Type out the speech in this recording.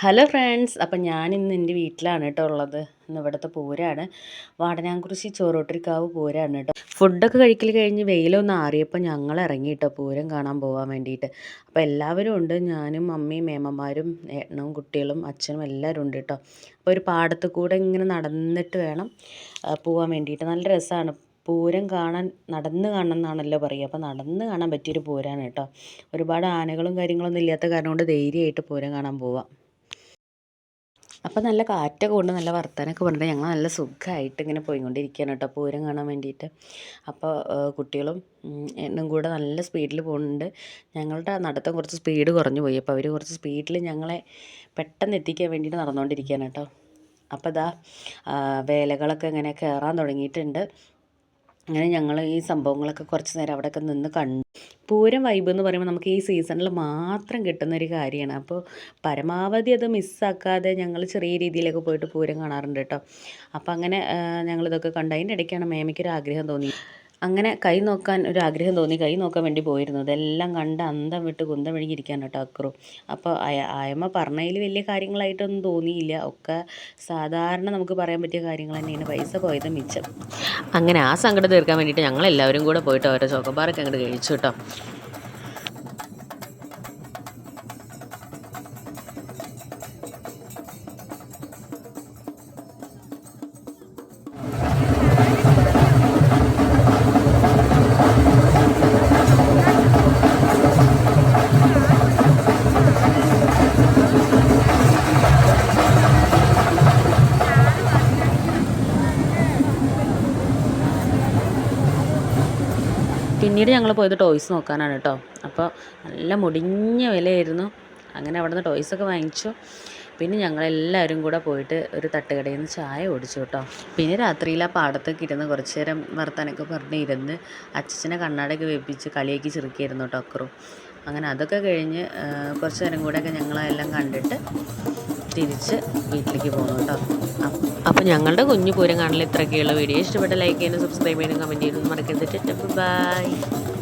Hello friends, അപ്പം ഞാനിന്ന് എൻ്റെ വീട്ടിലാണ് കേട്ടോ ഉള്ളത്. ഇന്ന് ഇവിടുത്തെ പൂരമാണ്. വാടനാംകുറിശി ചോറോട്ടിരിക്കാവ് പൂരമാണ് കേട്ടോ. ഫുഡൊക്കെ കഴിക്കൽ കഴിഞ്ഞ് വെയിലൊന്ന് ആറിയപ്പോൾ ഞങ്ങൾ ഇറങ്ങി കേട്ടോ പൂരം കാണാൻ പോകാൻ വേണ്ടിയിട്ട്. അപ്പോൾ എല്ലാവരും ഉണ്ട്, ഞാനും അമ്മയും മേമ്മമാരും ഏട്ടനും കുട്ടികളും അച്ഛനും എല്ലാവരും ഉണ്ട് കേട്ടോ. അപ്പോൾ ഒരു പാടത്ത് കൂടെ ഇങ്ങനെ നടന്നിട്ട് വേണം പോകാൻ വേണ്ടിയിട്ട്. നല്ല രസമാണ് പൂരം കാണാൻ. നടന്ന് കാണണം എന്നാണല്ലോ പറയുക. അപ്പോൾ നടന്ന് കാണാൻ പറ്റിയൊരു പൂരമാണ് കേട്ടോ. ഒരുപാട് ആനകളും കാര്യങ്ങളൊന്നും ഇല്ലാത്ത കാരണം കൊണ്ട് ധൈര്യമായിട്ട് പൂരം കാണാൻ പോവാം. അപ്പോൾ നല്ല കാറ്റൊക്കെ കൊണ്ട് നല്ല വർത്താനൊക്കെ പറഞ്ഞിട്ട് ഞങ്ങൾ നല്ല സുഖമായിട്ട് ഇങ്ങനെ പോയിക്കൊണ്ടിരിക്കുകയാണ് കേട്ടോ പൂരം കാണാൻ വേണ്ടിയിട്ട്. അപ്പോൾ കുട്ടികളും എന്നും കൂടെ നല്ല സ്പീഡിൽ പോകുന്നുണ്ട്. ഞങ്ങളുടെ നടത്തം കുറച്ച് സ്പീഡ് കുറഞ്ഞു പോയി. അപ്പോൾ അവർ കുറച്ച് സ്പീഡിൽ ഞങ്ങളെ പെട്ടെന്ന് എത്തിക്കാൻ വേണ്ടിയിട്ട് നടന്നുകൊണ്ടിരിക്കുകയാണ് കേട്ടോ. അപ്പോൾ ഇതാ വേലകളൊക്കെ ഇങ്ങനെ കയറാൻ തുടങ്ങിയിട്ടുണ്ട്. അങ്ങനെ ഞങ്ങൾ ഈ സംഭവങ്ങളൊക്കെ കുറച്ച് നേരം അവിടെയൊക്കെ നിന്ന് കണ്ടു. പൂരം വൈബ് എന്ന് പറയുമ്പോൾ നമുക്ക് ഈ സീസണിൽ മാത്രം കിട്ടുന്നൊരു കാര്യമാണ്. അപ്പോൾ പരമാവധി അത് മിസ്സാക്കാതെ ഞങ്ങൾ ചെറിയ രീതിയിലൊക്കെ പോയിട്ട് പൂരം കാണാറുണ്ട് കേട്ടോ. അപ്പോൾ അങ്ങനെ ഞങ്ങളിതൊക്കെ കണ്ട് അതിൻ്റെ ഇടയ്ക്കാണ് മേമയ്ക്കൊരു ആഗ്രഹം തോന്നി. അങ്ങനെ കൈ നോക്കാൻ ഒരു ആഗ്രഹം തോന്നി. കൈ നോക്കാൻ വേണ്ടി പോയിരുന്നു. ഇതെല്ലാം കണ്ട് അന്തം വിട്ട് കുന്തം വിഴുങ്ങിയിരിക്കാൻ കേട്ടോ അക്രു. അപ്പോൾ ആയമ്മ പറഞ്ഞതിൽ വലിയ കാര്യങ്ങളായിട്ടൊന്നും തോന്നിയില്ല. ഒക്കെ സാധാരണ നമുക്ക് പറയാൻ പറ്റിയ കാര്യങ്ങൾ തന്നെയാണ്. പൈസ പോയത് മിച്ചം. അങ്ങനെ ആ സങ്കടം തീർക്കാൻ വേണ്ടിയിട്ട് ഞങ്ങളെല്ലാവരും കൂടെ പോയിട്ട് ഓരോ ചോക്കോബാറൊക്കെ അങ്ങോട്ട് കഴിച്ചു കേട്ടോ. പിന്നീട് ഞങ്ങൾ പോയത് ടോയ്സ് നോക്കാനാണ് കേട്ടോ. അപ്പോൾ നല്ല മുടിഞ്ഞ വിലയായിരുന്നു. അങ്ങനെ അവിടെ നിന്ന് ടോയ്സൊക്കെ വാങ്ങിച്ചു. പിന്നെ ഞങ്ങളെല്ലാവരും കൂടെ പോയിട്ട് ഒരു തട്ടുകടയിൽ നിന്ന് ചായ ഓടിച്ചു കേട്ടോ. പിന്നെ രാത്രിയിൽ ആ പാടത്തൊക്കെ ഇരുന്ന് കുറച്ച് നേരം വർത്താനൊക്കെ പറഞ്ഞ് ഇരുന്ന് അച്ഛനെ കണ്ണാടൊക്കെ വെപ്പിച്ച് കളിയാക്കി ചെറുക്കിയായിരുന്നു കേട്ടോ അക്രു. അങ്ങനെ അതൊക്കെ കഴിഞ്ഞ് കുറച്ച് നേരം കൂടെയൊക്കെ ഞങ്ങളെല്ലാം കണ്ടിട്ട് തിരിച്ച് വീട്ടിലേക്ക് പോകുന്നു കേട്ടോ. അപ്പോൾ ഞങ്ങളുടെ കുഞ്ഞു പൂരം കാണൽ ഇത്രയൊക്കെയുള്ള വീഡിയോ ഇഷ്ടപ്പെട്ട ലൈക്ക് ചെയ്യാനും സബ്സ്ക്രൈബ് ചെയ്യാനും കമൻറ്റ് ചെയ്യാനും മറക്കരുത്. ബൈ.